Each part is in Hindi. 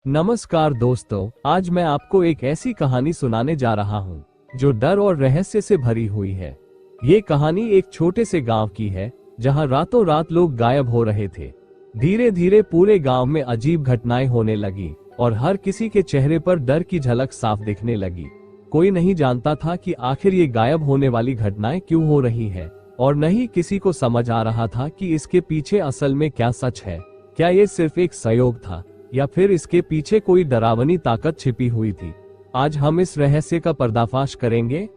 नमस्कार दोस्तों, आज मैं आपको एक ऐसी कहानी सुनाने जा रहा हूँ जो डर और रहस्य से भरी हुई है। ये कहानी एक छोटे से गांव की है जहां रातों रात लोग गायब हो रहे थे। धीरे धीरे पूरे गांव में अजीब घटनाएं होने लगी और हर किसी के चेहरे पर डर की झलक साफ दिखने लगी। कोई नहीं जानता था कि आखिर ये गायब होने वाली घटनाएं क्यों हो रही है और न ही किसी को समझ आ रहा था कि इसके पीछे असल में क्या सच है। क्या ये सिर्फ एक संयोग था या फिर इसके पीछे कोई डरावनी ताकत छिपी हुई थी? आज हम इस रहस्य का पर्दाफाश करेंगे।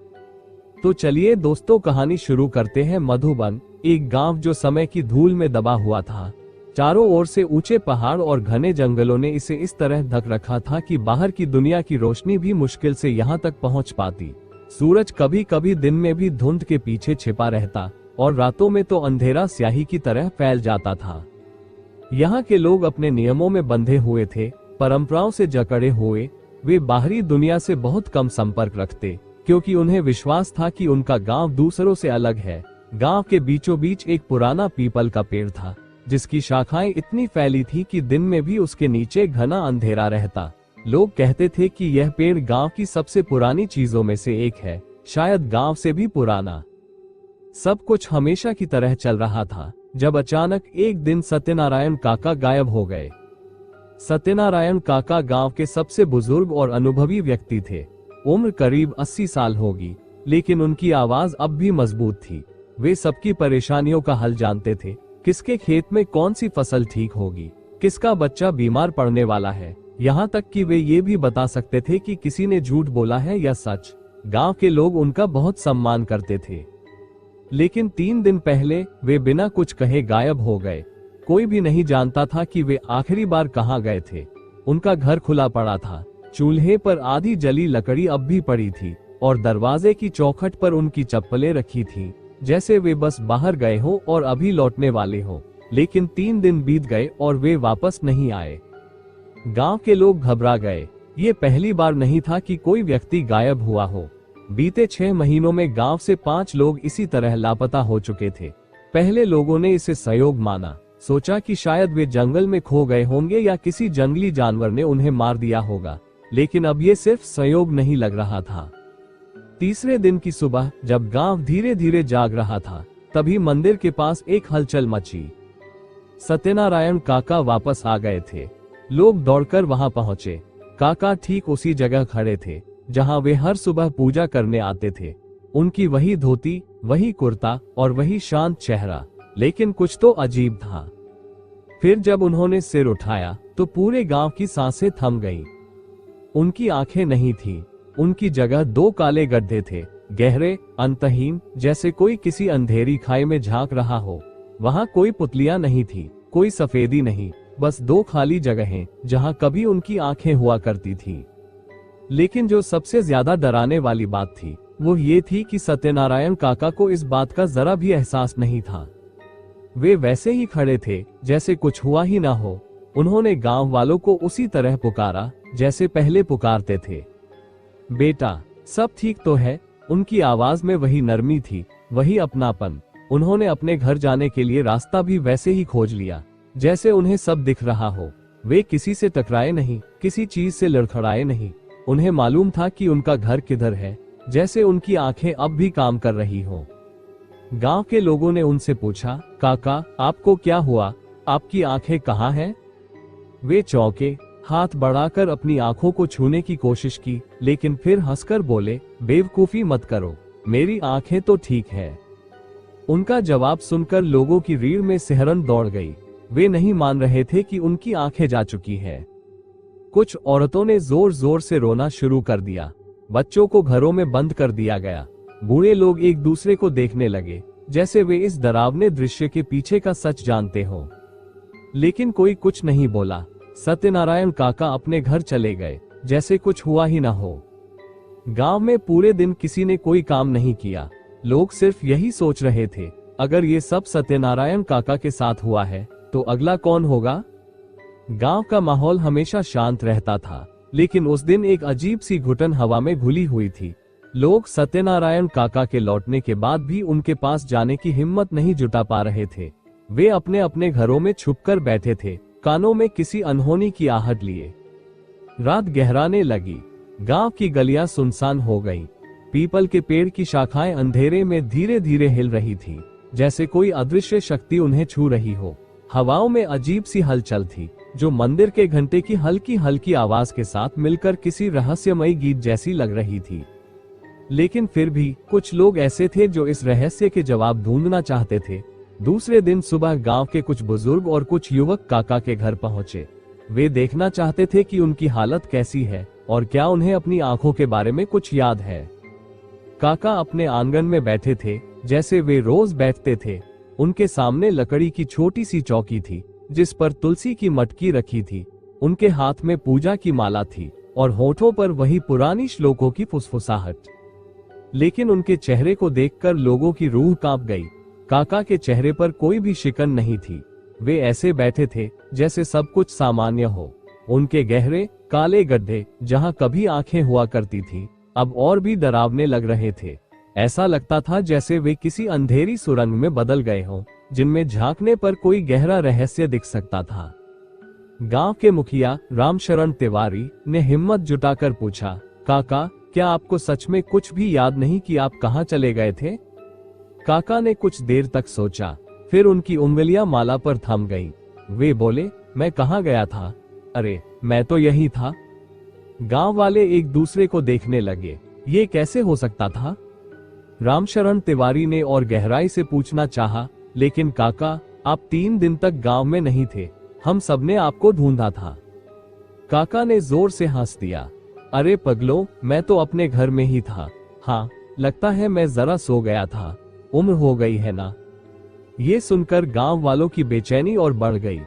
तो चलिए दोस्तों, कहानी शुरू करते हैं। मधुबन, एक गांव जो समय की धूल में दबा हुआ था। चारों ओर से ऊंचे पहाड़ और घने जंगलों ने इसे इस तरह ढक रखा था कि बाहर की दुनिया की रोशनी भी मुश्किल से यहाँ तक पहुँच पाती। सूरज कभी कभी दिन में भी धुंध के पीछे छिपा रहता और रातों में तो अंधेरा स्याही की तरह फैल जाता था। यहाँ के लोग अपने नियमों में बंधे हुए थे, परंपराओं से जकड़े हुए। वे बाहरी दुनिया से बहुत कम संपर्क रखते क्योंकि उन्हें विश्वास था कि उनका गांव दूसरों से अलग है। गांव के बीचों बीच एक पुराना पीपल का पेड़ था जिसकी शाखाएं इतनी फैली थी कि दिन में भी उसके नीचे घना अंधेरा रहता। लोग कहते थे कि यह पेड़ गांव की सबसे पुरानी चीजों में से एक है, शायद गांव से भी पुराना। सब कुछ हमेशा की तरह चल रहा था जब अचानक एक दिन सत्यनारायण काका गायब हो गए। सत्यनारायण काका गांव के सबसे बुजुर्ग और अनुभवी व्यक्ति थे। उम्र करीब 80 साल होगी, लेकिन उनकी आवाज अब भी मजबूत थी। वे सबकी परेशानियों का हल जानते थे। किसके खेत में कौन सी फसल ठीक होगी, किसका बच्चा बीमार पड़ने वाला है, यहाँ तक कि वे ये भी बता सकते थे कि किसी ने झूठ बोला है या सच। गांव के लोग उनका बहुत सम्मान करते थे। लेकिन 3 दिन पहले वे बिना कुछ कहे गायब हो गए। कोई भी नहीं जानता था कि वे आखिरी बार कहाँ गए थे। उनका घर खुला पड़ा था, चूल्हे पर आधी जली लकड़ी अब भी पड़ी थी और दरवाजे की चौखट पर उनकी चप्पलें रखी थी, जैसे वे बस बाहर गए हो और अभी लौटने वाले हो। लेकिन 3 दिन बीत गए और वे वापस नहीं आए। गांव के लोग घबरा गए। ये पहली बार नहीं था कि कोई व्यक्ति गायब हुआ हो। बीते 6 महीनों में गांव से 5 लोग इसी तरह लापता हो चुके थे। पहले लोगों ने इसे संयोग माना, सोचा कि शायद वे जंगल में खो गए होंगे या किसी जंगली जानवर ने उन्हें मार दिया होगा। लेकिन अब ये सिर्फ संयोग नहीं लग रहा था। तीसरे दिन की सुबह जब गांव धीरे धीरे जाग रहा था, तभी मंदिर के पास एक हलचल मची। सत्यनारायण काका वापस आ गए थे। लोग दौड़कर वहां पहुंचे। काका ठीक उसी जगह खड़े थे जहां वे हर सुबह पूजा करने आते थे। उनकी वही धोती, वही कुर्ता और वही शांत चेहरा। लेकिन कुछ तो अजीब था। फिर जब उन्होंने सिर उठाया तो पूरे गांव की सांसें थम गईं। उनकी आंखें नहीं थीं, उनकी जगह 2 काले गड्ढे थे, गहरे, अंतहीन, जैसे कोई किसी अंधेरी खाई में झांक रहा हो। वहां कोई पुतलियां नहीं थी, कोई सफेदी नहीं, बस 2 खाली जगहें जहां कभी उनकी आंखें हुआ करती थी। लेकिन जो सबसे ज्यादा डराने वाली बात थी वो ये थी कि सत्यनारायण काका को इस बात का जरा भी एहसास नहीं था। वे वैसे ही खड़े थे जैसे कुछ हुआ ही ना हो। उन्होंने गांव वालों को उसी तरह पुकारा जैसे पहले पुकारते थे। बेटा, सब ठीक तो है? उनकी आवाज में वही नरमी थी, वही अपनापन। उन्होंने अपने घर जाने के लिए रास्ता भी वैसे ही खोज लिया जैसे उन्हें सब दिख रहा हो। वे किसी से टकराए नहीं, किसी चीज से लड़खड़ाए नहीं। उन्हें मालूम था कि उनका घर किधर है, जैसे उनकी आंखें अब भी काम कर रही हो। गांव के लोगों ने उनसे पूछा, काका, आपको क्या हुआ? आपकी आंखें कहाँ हैं? वे चौंके, हाथ बढ़ाकर अपनी आंखों को छूने की कोशिश की, लेकिन फिर हंसकर बोले, बेवकूफी मत करो, मेरी आंखें तो ठीक है। उनका जवाब सुनकर लोगों की रीढ़ में सिहरन दौड़ गई। वे नहीं मान रहे थे कि उनकी आंखें जा चुकी है। कुछ औरतों ने जोर जोर से रोना शुरू कर दिया। बच्चों को घरों में बंद कर दिया गया। बूढ़े लोग एक दूसरे को देखने लगे जैसे वे इस डरावने दृश्य के पीछे का सच जानते हो। लेकिन कोई कुछ नहीं बोला। सत्यनारायण काका अपने घर चले गए जैसे कुछ हुआ ही ना हो। गांव में पूरे दिन किसी ने कोई काम नहीं किया। लोग सिर्फ यही सोच रहे थे, अगर ये सब सत्यनारायण काका के साथ हुआ है तो अगला कौन होगा? गांव का माहौल हमेशा शांत रहता था, लेकिन उस दिन एक अजीब सी घुटन हवा में घुली हुई थी। लोग सत्यनारायण काका के लौटने के बाद भी उनके पास जाने की हिम्मत नहीं जुटा पा रहे थे। वे अपने अपने घरों में छुपकर बैठे थे, कानों में किसी अनहोनी की आहट लिए। रात गहराने लगी। गांव की गलियां सुनसान हो गईं। पीपल के पेड़ की शाखाएं अंधेरे में धीरे धीरे हिल रही थी, जैसे कोई अदृश्य शक्ति उन्हें छू रही हो। हवाओं में अजीब सी हलचल थी, जो मंदिर के घंटे की हल्की हल्की आवाज के साथ मिलकर किसी रहस्यमयी गीत जैसी लग रही थी। लेकिन फिर भी कुछ लोग ऐसे थे जो इस रहस्य के जवाब ढूंढना चाहते थे। दूसरे दिन सुबह गांव के कुछ बुजुर्ग और कुछ युवक काका के घर पहुंचे। वे देखना चाहते थे कि उनकी हालत कैसी है और क्या उन्हें अपनी आंखों के बारे में कुछ याद है। काका अपने आंगन में बैठे थे, जैसे वे रोज बैठते थे। उनके सामने लकड़ी की छोटी सी चौकी थी, जिस पर तुलसी की मटकी रखी थी। उनके हाथ में पूजा की माला थी और होठों पर वही पुरानी श्लोकों की फुसफुसाहट। लेकिन उनके चेहरे को देखकर लोगों की रूह कांप गई। काका के चेहरे पर कोई भी शिकन नहीं थी। वे ऐसे बैठे थे जैसे सब कुछ सामान्य हो। उनके गहरे काले गड्ढे, जहां कभी आंखें हुआ करती थी, अब और भी डरावने लग रहे थे। ऐसा लगता था जैसे वे किसी अंधेरी सुरंग में बदल गए हों, जिनमें झांकने पर कोई गहरा रहस्य दिख सकता था। गांव के मुखिया रामशरण तिवारी ने हिम्मत जुटाकर पूछा, काका, क्या आपको सच में कुछ भी याद नहीं कि आप कहां चले गए थे? काका ने कुछ देर तक सोचा, फिर उनकी उंगलियां माला पर थम गईं। वे बोले, मैं कहां गया था? अरे, मैं तो यही था। गांव वाले एक दूसरे को देखने लगे। ये कैसे हो सकता था? रामशरण तिवारी ने और गहराई से पूछना चाहा, लेकिन काका, आप 3 दिन तक गांव में नहीं थे। हम सबने आपको ढूंढा था। काका ने जोर से हंस दिया। अरे पगलो, मैं तो अपने घर में ही था। हाँ, लगता है मैं जरा सो गया था। उम्र हो गई है ना। ये सुनकर गांव वालों की बेचैनी और बढ़ गई।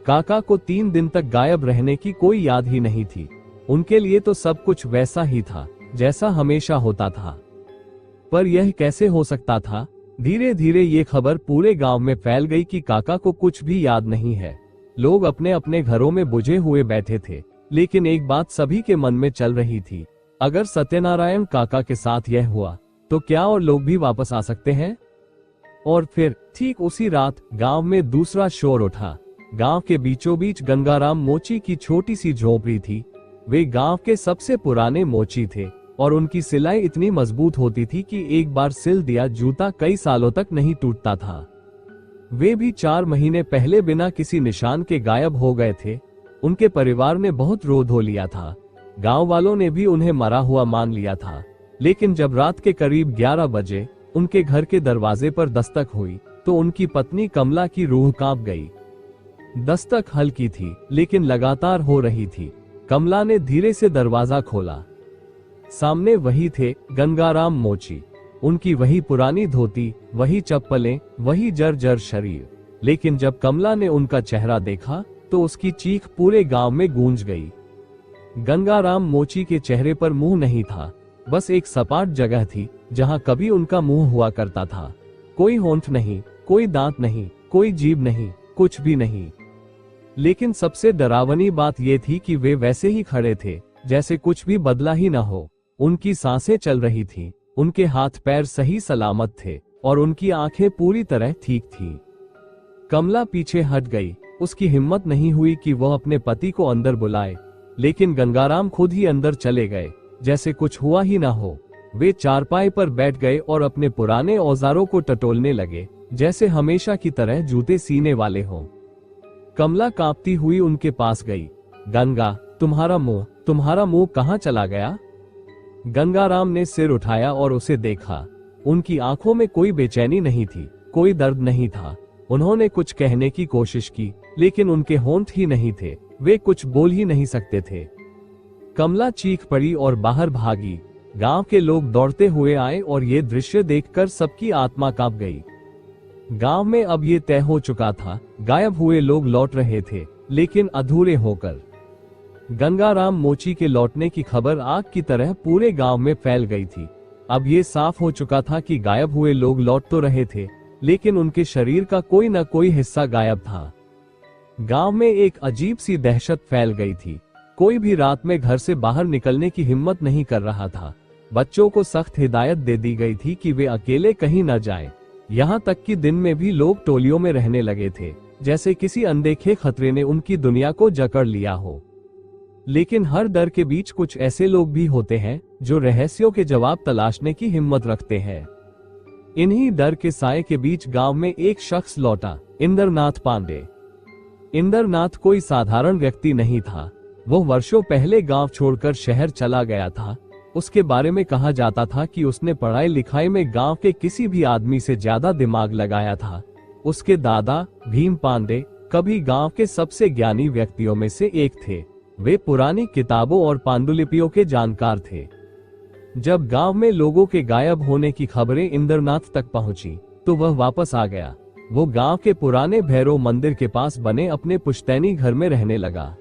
काका को 3 दिन तक गायब रहने की कोई याद ही नहीं थी। उनके लिए तो सब कुछ वैसा ही था जैसा हमेशा होता था। पर यह कैसे हो सकता था? धीरे धीरे ये खबर पूरे गांव में फैल गई कि काका को कुछ भी याद नहीं है। लोग अपने अपने घरों में बुझे हुए बैठे थे, लेकिन एक बात सभी के मन में चल रही थी, अगर सत्यनारायण काका के साथ यह हुआ, तो क्या और लोग भी वापस आ सकते हैं? और फिर ठीक उसी रात गांव में दूसरा शोर उठा। गांव के बीचों बीच गंगाराम मोची की छोटी सी झोपड़ी थी। वे गांव के सबसे पुराने मोची थे और उनकी सिलाई इतनी मजबूत होती थी कि एक बार सिल दिया जूता कई सालों तक नहीं टूटता था। वे भी 4 महीने पहले बिना किसी निशान के गायब हो गए थे। उनके परिवार ने बहुत रो धो लिया था। गांव वालों ने भी उन्हें मरा हुआ मान लिया था। लेकिन जब रात के करीब 11 बजे उनके घर के दरवाजे पर दस्तक हुई, तो उनकी पत्नी कमला की रूह कांप गई। दस्तक हल्की थी, लेकिन लगातार हो रही थी। कमला ने धीरे से दरवाजा खोला। सामने वही थे, गंगाराम मोची। उनकी वही पुरानी धोती, वही चप्पलें, वही जर्जर शरीर। लेकिन जब कमला ने उनका चेहरा देखा, तो उसकी चीख पूरे गांव में गूंज गई। गंगाराम मोची के चेहरे पर मुंह नहीं था, बस एक सपाट जगह थी जहां कभी उनका मुंह हुआ करता था। कोई होंठ नहीं, कोई दांत नहीं, कोई जीभ नहीं, कुछ भी नहीं। लेकिन सबसे डरावनी बात यह थी कि वे वैसे ही खड़े थे, जैसे कुछ भी बदला ही न हो। उनकी सांसें चल रही थीं, उनके हाथ पैर सही सलामत थे और उनकी आंखें पूरी तरह ठीक थीं। कमला पीछे हट गई। उसकी हिम्मत नहीं हुई कि वह अपने पति को अंदर बुलाए, लेकिन गंगाराम खुद ही अंदर चले गए, जैसे कुछ हुआ ही ना हो। वे चारपाई पर बैठ गए और अपने पुराने औजारों को टटोलने लगे, जैसे हमेशा की तरह जूते सीने वाले हों। कमला कांपती हुई उनके पास गई। गंगा, तुम्हारा मुंह कहां चला गया? गंगाराम ने सिर उठाया और उसे देखा। उनकी आंखों में कोई बेचैनी नहीं थी, कोई दर्द नहीं था। उन्होंने कुछ कहने की कोशिश की, लेकिन उनके होंठ ही नहीं थे। वे कुछ बोल ही नहीं सकते थे। कमला चीख पड़ी और बाहर भागी। गांव के लोग दौड़ते हुए आए और ये दृश्य देखकर सबकी आत्मा कांप गई। गांव में अब ये तय हो चुका था, गायब हुए लोग लौट रहे थे, लेकिन अधूरे होकर। गंगाराम मोची के लौटने की खबर आग की तरह पूरे गांव में फैल गई थी। अब ये साफ हो चुका था कि गायब हुए लोग लौट तो रहे थे, लेकिन उनके शरीर का कोई न कोई हिस्सा गायब था। गांव में एक अजीब सी दहशत फैल गई थी। कोई भी रात में घर से बाहर निकलने की हिम्मत नहीं कर रहा था। बच्चों को सख्त हिदायत दे दी गई थी कि वे अकेले कहीं न जाएं। यहाँ तक कि दिन में भी लोग टोलियों में रहने लगे थे, जैसे किसी अनदेखे खतरे ने उनकी दुनिया को जकड़ लिया हो। लेकिन हर डर के बीच कुछ ऐसे लोग भी होते हैं जो रहस्यों के जवाब तलाशने की हिम्मत रखते हैं। इन्हीं डर के साए के बीच गांव में एक शख्स लौटा, इंद्रनाथ पांडे। इंद्रनाथ कोई साधारण व्यक्ति नहीं था। वो वर्षों पहले गांव छोड़कर शहर चला गया था। उसके बारे में कहा जाता था कि उसने पढ़ाई लिखाई में गांव के किसी भी आदमी से ज्यादा दिमाग लगाया था। उसके दादा भीम पांडे कभी गांव के सबसे ज्ञानी व्यक्तियों में से एक थे। वे पुरानी किताबों और पांडुलिपियों के जानकार थे। जब गांव में लोगों के गायब होने की खबरें इंद्रनाथ तक पहुंची, तो वह वापस आ गया। वो गांव के पुराने भैरव मंदिर के पास बने अपने पुश्तैनी घर में रहने लगा।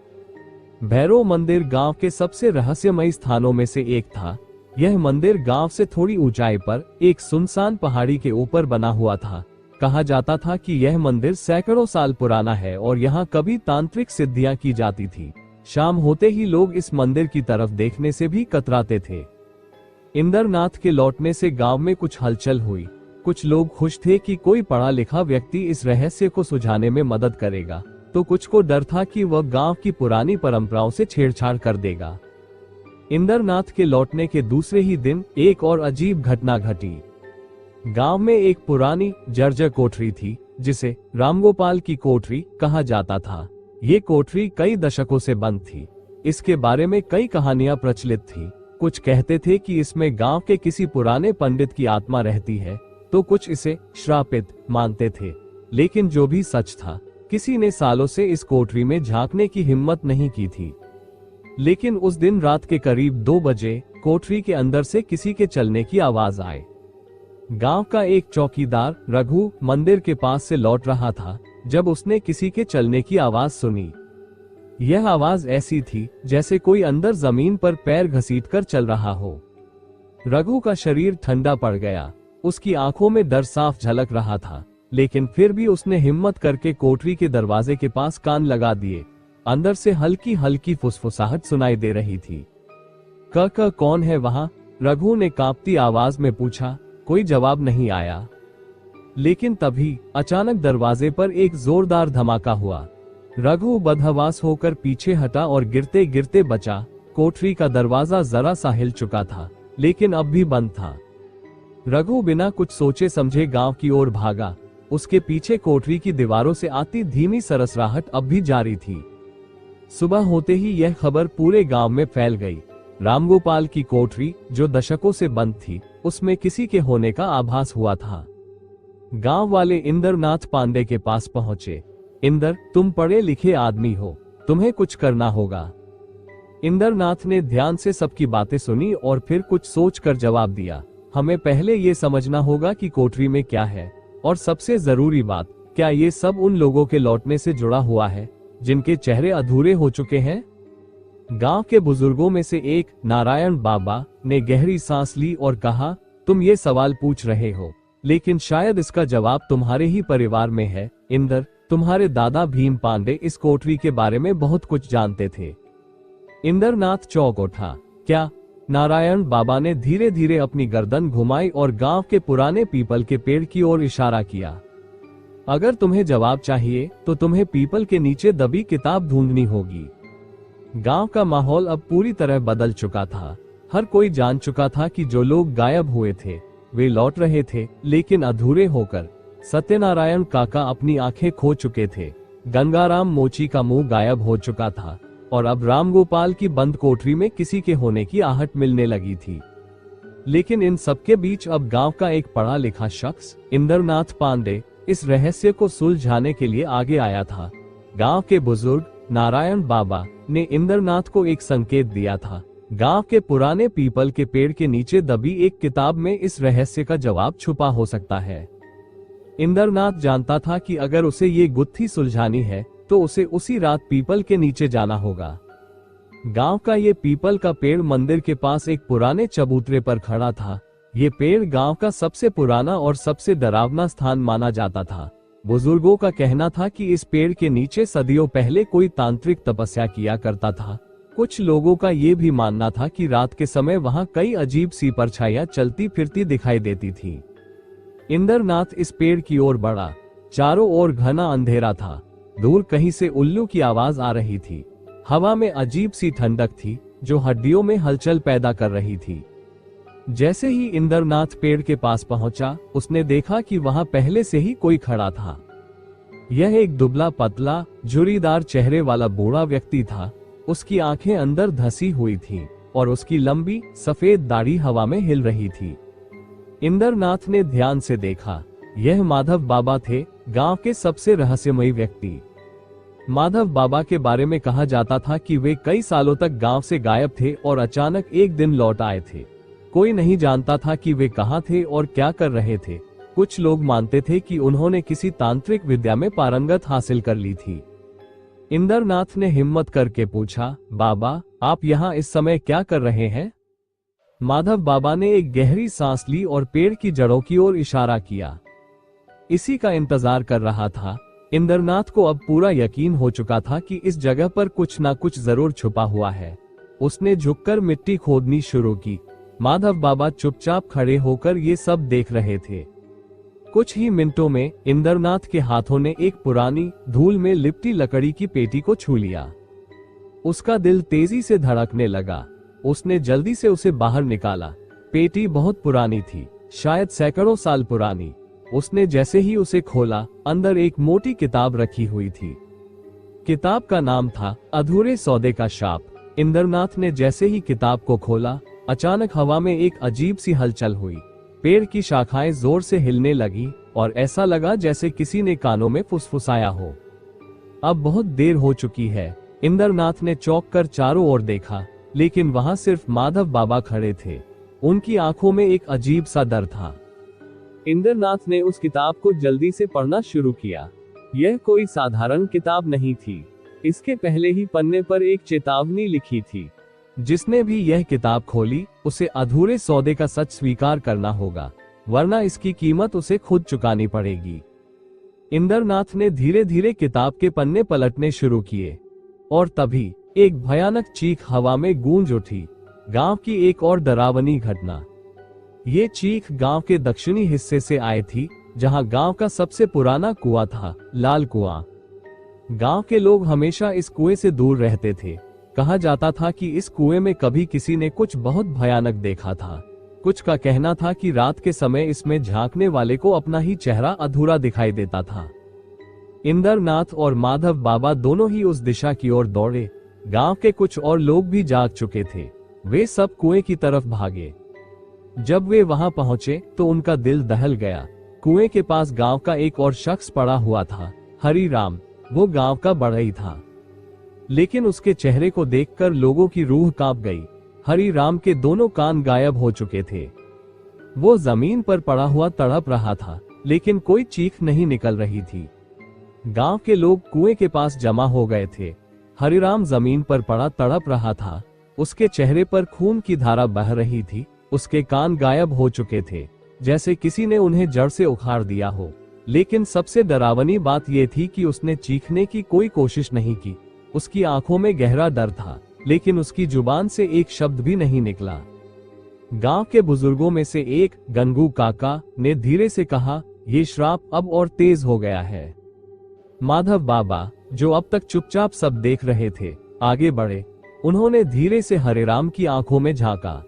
भैरव मंदिर गांव के सबसे रहस्यमयी स्थानों में से एक था। यह मंदिर गांव से थोड़ी ऊंचाई पर एक सुनसान पहाड़ी के ऊपर बना हुआ था। कहा जाता था कि यह मंदिर सैकड़ों साल पुराना है और यहाँ कभी तांत्रिक सिद्धियां की जाती थी। शाम होते ही लोग इस मंदिर की तरफ देखने से भी कतराते थे। इंद्रनाथ के लौटने से गांव में कुछ हलचल हुई। कुछ लोग खुश थे कि कोई पढ़ा लिखा व्यक्ति इस रहस्य को सुलझाने में मदद करेगा, तो कुछ को डर था कि वह गांव की पुरानी परंपराओं से छेड़छाड़ कर देगा। इंद्रनाथ के लौटने के दूसरे ही दिन एक और अजीब घटना घटी। गांव में एक पुरानी जर्जर कोठरी थी जिसे रामगोपाल की कोठरी कहा जाता था। ये कोठरी कई दशकों से बंद थी। इसके बारे में कई कहानियां प्रचलित थी। कुछ कहते थे कि इसमें गांव के किसी पुराने पंडित की आत्मा रहती है, तो कुछ इसे श्रापित मानते थे। लेकिन जो भी सच था, किसी ने सालों से इस कोठरी में झांकने की हिम्मत नहीं की थी। लेकिन उस दिन रात के करीब 2 बजे कोठरी के अंदर से किसी के चलने की आवाज आई। गांव का एक चौकीदार रघु मंदिर के पास से लौट रहा था जब उसने किसी के चलने की आवाज सुनी। यह आवाज ऐसी थी जैसे कोई अंदर जमीन पर पैर घसीटकर चल रहा हो। रघु का शरीर ठंडा पड़ गया। उसकी आंखों में डर साफ झलक रहा था, लेकिन फिर भी उसने हिम्मत करके कोठरी के दरवाजे के पास कान लगा दिए। अंदर से हल्की हल्की फुसफुसाहट सुनाई दे रही थी। क कौन है वहां? रघु ने कांपती आवाज में पूछा। कोई जवाब नहीं आया। लेकिन तभी अचानक दरवाजे पर एक जोरदार धमाका हुआ। रघु बदहवास होकर पीछे हटा और गिरते गिरते बचा। कोठरी का दरवाजा जरा सा हिल चुका था, लेकिन अब भी बंद था। रघु बिना कुछ सोचे समझे गांव की ओर भागा। उसके पीछे कोठरी की दीवारों से आती धीमी सरसराहट अब भी जारी थी। सुबह होते ही यह खबर पूरे गांव में फैल गई। रामगोपाल की कोठरी, जो दशकों से बंद थी, उसमें किसी के होने का आभास हुआ था। गांव वाले इंद्रनाथ पांडे के पास पहुंचे। इंद्र, तुम पढ़े लिखे आदमी हो, तुम्हें कुछ करना होगा। इंद्रनाथ ने ध्यान से सबकी बातें सुनी और फिर कुछ सोचकर जवाब दिया। हमें पहले ये समझना होगा कि कोठरी में क्या है, और सबसे जरूरी बात, क्या ये सब उन लोगों के लौटने से जुड़ा हुआ है जिनके चेहरे अधूरे हो चुके हैं? गांव के बुजुर्गों में से एक, नारायण बाबा, ने गहरी सांस ली और कहा, तुम ये सवाल पूछ रहे हो, लेकिन शायद इसका जवाब तुम्हारे ही परिवार में है। इंद्र, तुम्हारे दादा भीम पांडे इस कोठरी के बारे में बहुत कुछ जानते थे। इंद्रनाथ चौंक उठा। क्या? नारायण बाबा ने धीरे धीरे अपनी गर्दन घुमाई और गांव के पुराने पीपल के पेड़ की ओर इशारा किया। अगर तुम्हें जवाब चाहिए तो तुम्हें पीपल के नीचे दबी किताब ढूंढनी होगी। गांव का माहौल अब पूरी तरह बदल चुका था। हर कोई जान चुका था कि जो लोग गायब हुए थे वे लौट रहे थे, लेकिन अधूरे होकर। सत्यनारायण काका अपनी आंखें खो चुके थे। गंगाराम मोची का मुंह गायब हो चुका था और अब रामगोपाल की बंद कोठरी में किसी के होने की आहट मिलने लगी थी। लेकिन इन सबके बीच अब गांव का एक पढ़ा लिखा शख्स, इंद्रनाथ पांडे, इस रहस्य को सुलझाने के लिए आगे आया था। गांव के बुजुर्ग नारायण बाबा ने इंद्रनाथ को एक संकेत दिया था। गांव के पुराने पीपल के पेड़ के नीचे दबी एक किताब में इस रहस्य का जवाब छुपा हो सकता है। इंद्रनाथ जानता था कि अगर उसे ये गुत्थी सुलझानी है तो उसे उसी रात पीपल के नीचे जाना होगा। गांव का ये पीपल का पेड़ मंदिर के पास एक पुराने चबूतरे पर खड़ा था। ये पेड़ गांव का सबसे पुराना और सबसे डरावना स्थान माना जाता था। बुजुर्गों का कहना था कि इस पेड़ के नीचे सदियों पहले कोई तांत्रिक तपस्या किया करता था। कुछ लोगों का ये भी मानना था कि रात के समय वहां कई अजीब सी परछाइयां चलती फिरती दिखाई देती थी। इंद्रनाथ इस पेड़ की ओर बढ़ा। चारों ओर घना अंधेरा था। दूर कहीं से उल्लू की आवाज आ रही थी। हवा में अजीब सी ठंडक थी जो हड्डियों में हलचल पैदा कर रही थी। जैसे ही इंद्रनाथ पेड़ के पास पहुंचा, उसने देखा कि वहां पहले से ही कोई खड़ा था। यह एक दुबला पतला झुर्रीदार चेहरे वाला बूढ़ा व्यक्ति था। उसकी आंखें अंदर धसी हुई थीं और उसकी लंबी सफेद दाढ़ी हवा में हिल रही थी। इंद्रनाथ ने ध्यान से देखा, यह माधव बाबा थे, गांव के सबसे रहस्यमयी व्यक्ति। माधव बाबा के बारे में कहा जाता था कि वे कई सालों तक गांव से गायब थे और अचानक एक दिन लौट आए थे। कोई नहीं जानता था कि वे कहां थे और क्या कर रहे थे। कुछ लोग मानते थे कि उन्होंने किसी तांत्रिक विद्या में पारंगत हासिल कर ली थी। इंद्रनाथ ने हिम्मत करके पूछा, बाबा, आप यहाँ इस समय क्या कर रहे हैं? माधव बाबा ने एक गहरी सांस ली और पेड़ की जड़ों की ओर इशारा किया। इसी का इंतजार कर रहा था। इंद्रनाथ को अब पूरा यकीन हो चुका था कि इस जगह पर कुछ ना कुछ जरूर छुपा हुआ है। उसने झुककर मिट्टी खोदनी शुरू की। माधव बाबा चुपचाप खड़े होकर ये सब देख रहे थे। कुछ ही मिनटों में इंद्रनाथ के हाथों ने एक पुरानी धूल में लिपटी लकड़ी की पेटी को छू लिया। उसका दिल तेजी से धड़कने लगा। उसने जल्दी से उसे बाहर निकाला। पेटी बहुत पुरानी थी, शायद सैकड़ों साल पुरानी। उसने जैसे ही उसे खोला, अंदर एक मोटी किताब रखी हुई थी। किताब का नाम था अधूरे सौदे का शाप। इंद्रनाथ ने जैसे ही किताब को खोला, अचानक हवा में एक अजीब सी हलचल हुई। पेड़ की शाखाएं जोर से हिलने लगी और ऐसा लगा जैसे किसी ने कानों में फुसफुसाया हो। अब बहुत देर हो चुकी है। इंद्रनाथ ने चौंक कर चारों ओर देखा, लेकिन वहां सिर्फ माधव बाबा खड़े थे। उनकी आंखों में एक अजीब सा डर था। इंद्रनाथ ने उस किताब को जल्दी से पढ़ना शुरू किया। यह कोई साधारण किताब नहीं थी। इसके पहले ही पन्ने पर एक चेतावनी लिखी थी। जिसने भी यह किताब खोली, उसे अधूरे सौदे का सच स्वीकार करना होगा, वरना इसकी कीमत उसे खुद चुकानी पड़ेगी। इंद्रनाथ ने धीरे धीरे किताब के पन्ने पलटने शुरू किए और तभी एक भयानक चीख हवा में गूंज उठी। गांव की एक और डरावनी घटना। ये चीख गांव के दक्षिणी हिस्से से आई थी, जहां गांव का सबसे पुराना कुआं था, लाल कुआं। गांव के लोग हमेशा इस कुएं से दूर रहते थे। कहा जाता था कि इस कुएं में कभी किसी ने कुछ बहुत भयानक देखा था। कुछ का कहना था कि रात के समय इसमें झांकने वाले को अपना ही चेहरा अधूरा दिखाई देता था। इंद्रनाथ और माधव बाबा दोनों ही उस दिशा की ओर दौड़े। गांव के कुछ और लोग भी जाग चुके थे। वे सब कुएं की तरफ भागे। जब वे वहां पहुंचे तो उनका दिल दहल गया। कुएं के पास गांव का एक और शख्स पड़ा हुआ था, हरिराम। वो गांव का बढ़ई था, लेकिन उसके चेहरे को देखकर लोगों की रूह कांप गई। हरिराम के दोनों कान गायब हो चुके थे। वो जमीन पर पड़ा हुआ तड़प रहा था, लेकिन कोई चीख नहीं निकल रही थी। गांव के लोग कुएं के पास जमा हो गए थे। हरिराम जमीन पर पड़ा तड़प रहा था। उसके चेहरे पर खून की धारा बह रही थी। उसके कान गायब हो चुके थे, जैसे किसी ने उन्हें जड़ से उखाड़ दिया हो। लेकिन सबसे डरावनी बात यह थी कि उसने चीखने की कोई कोशिश नहीं की। उसकी आंखों में गहरा डर था, लेकिन उसकी जुबान से एक शब्द भी नहीं निकला। गांव के बुजुर्गों में से एक, गंगू काका, ने धीरे से कहा, यह श्राप अब और तेज हो गया है। माधव बाबा, जो अब तक चुपचाप सब देख रहे थे, आगे बढ़े। उन्होंने धीरे से हरिराम की आंखों में झांका।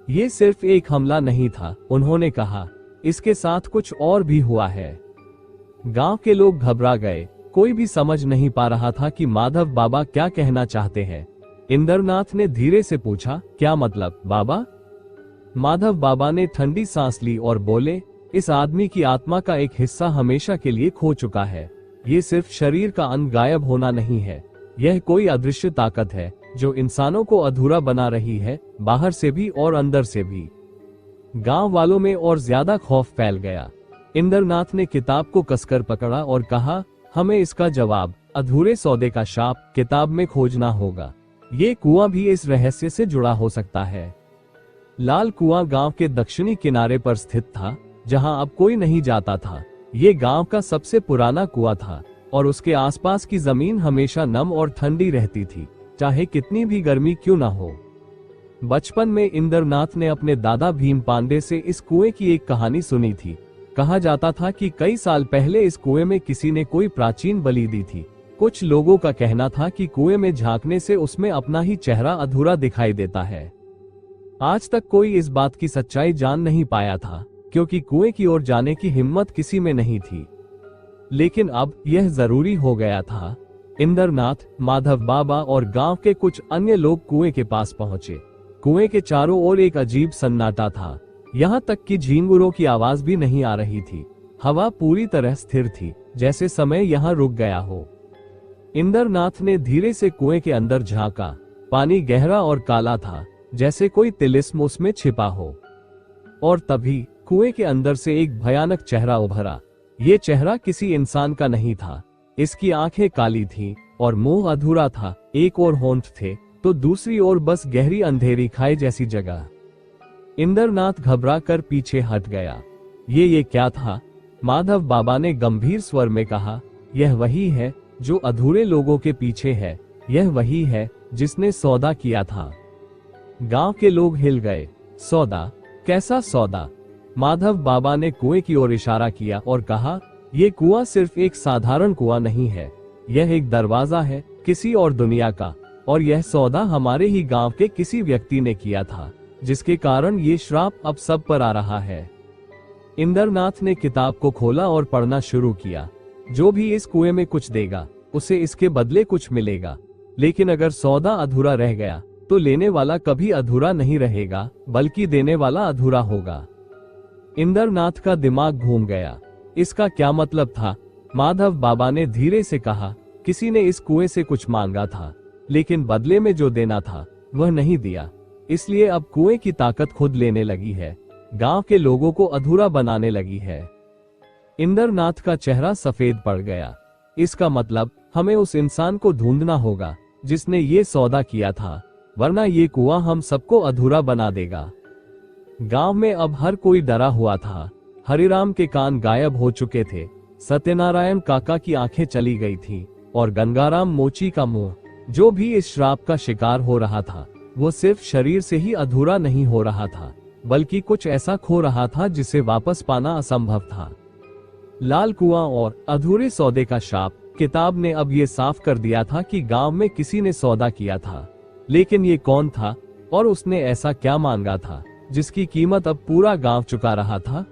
ये सिर्फ एक हमला नहीं था, उन्होंने कहा, इसके साथ कुछ और भी हुआ है। गांव के लोग घबरा गए। कोई भी समझ नहीं पा रहा था कि माधव बाबा क्या कहना चाहते हैं। इंद्रनाथ ने धीरे से पूछा, क्या मतलब बाबा? माधव बाबा ने ठंडी सांस ली और बोले, इस आदमी की आत्मा का एक हिस्सा हमेशा के लिए खो चुका है। ये सिर्फ शरीर का अंग गायब होना नहीं है, यह कोई अदृश्य ताकत है जो इंसानों को अधूरा बना रही है, बाहर से भी और अंदर से भी। गांव वालों में और ज्यादा खौफ फैल गया। इंद्रनाथ ने किताब को कसकर पकड़ा और कहा, हमें इसका जवाब, अधूरे सौदे का शाप, किताब में खोजना होगा। ये कुआं भी इस रहस्य से जुड़ा हो सकता है। लाल कुआं गांव के दक्षिणी किनारे पर स्थित था, जहां अब कोई नहीं जाता था। ये गांव का सबसे पुराना कुआं था और उसके आसपास की जमीन हमेशा नम और ठंडी रहती थी, चाहे कितनी भी गर्मी क्यों ना हो। बचपन में इंद्रनाथ ने अपने दादा भीम पांडे से इस कुएं की एक कहानी सुनी थी। कहा जाता था कि कई साल पहले इस कुएं में किसी ने कोई प्राचीन बलि दी थी। कुछ लोगों का कहना था कि कुएं में झांकने से उसमें अपना ही चेहरा अधूरा दिखाई देता है। आज तक कोई इस बात की सच्चाई जान नहीं पाया था, क्योंकि कुएं की ओर जाने की हिम्मत किसी में नहीं थी। लेकिन अब यह जरूरी हो गया था। इंद्रनाथ, माधव बाबा और गांव के कुछ अन्य लोग कुएं के पास पहुंचे। कुएं के चारों ओर एक अजीब सन्नाटा था, यहाँ तक कि झींगुरों की आवाज भी नहीं आ रही थी। हवा पूरी तरह स्थिर थी, जैसे समय यहाँ रुक गया हो। इंद्रनाथ ने धीरे से कुएं के अंदर झांका। पानी गहरा और काला था, जैसे कोई तिलिस्म उसमें छिपा हो। और तभी कुएं के अंदर से एक भयानक चेहरा उभरा। ये चेहरा किसी इंसान का नहीं था। इसकी आंखें काली थीं और मुंह अधूरा था। एक ओर होंठ थे तो दूसरी ओर बस गहरी अंधेरी खाई जैसी जगह। इंद्रनाथ घबरा कर पीछे हट गया। ये क्या था? माधव बाबा ने गंभीर स्वर में कहा, यह वही है जो अधूरे लोगों के पीछे है। यह वही है जिसने सौदा किया था। गांव के लोग हिल गए। सौदा? कैसा सौदा? माधव बाबा ने कुएं की ओर इशारा किया और कहा, यह कुआं सिर्फ एक साधारण कुआं नहीं है। यह एक दरवाजा है किसी और दुनिया का। और यह सौदा हमारे ही गांव के किसी व्यक्ति ने किया था, जिसके कारण ये श्राप अब सब पर आ रहा है। इंद्रनाथ ने किताब को खोला और पढ़ना शुरू किया। जो भी इस कुएं में कुछ देगा, उसे इसके बदले कुछ मिलेगा। लेकिन अगर सौदा अधूरा रह गया तो लेने वाला कभी अधूरा नहीं रहेगा, बल्कि देने वाला अधूरा होगा। इंद्रनाथ का दिमाग घूम गया। इसका क्या मतलब था? माधव बाबा ने धीरे से कहा, किसी ने इस कुएं से कुछ मांगा था, लेकिन बदले में जो देना था वह नहीं दिया। इसलिए अब कुएं की ताकत खुद लेने लगी है, गांव के लोगों को अधूरा बनाने लगी है। इंद्रनाथ का चेहरा सफेद पड़ गया। इसका मतलब हमें उस इंसान को ढूंढना होगा जिसने ये सौदा किया था, वरना ये कुआं हम सबको अधूरा बना देगा। गांव में अब हर कोई डरा हुआ था। हरिराम के कान गायब हो चुके थे, सत्यनारायण काका की आंखें चली गई थी और गंगाराम मोची का मुंह। जो भी इस श्राप का शिकार हो रहा था, वो सिर्फ शरीर से ही अधूरा नहीं हो रहा था, बल्कि कुछ ऐसा खो रहा था जिसे वापस पाना असंभव था। लाल कुआं और अधूरे सौदे का शाप। किताब ने अब ये साफ कर दिया था कि गांव में किसी ने सौदा किया था, लेकिन ये कौन था और उसने ऐसा क्या मांगा था जिसकी कीमत अब पूरा गांव चुका रहा था?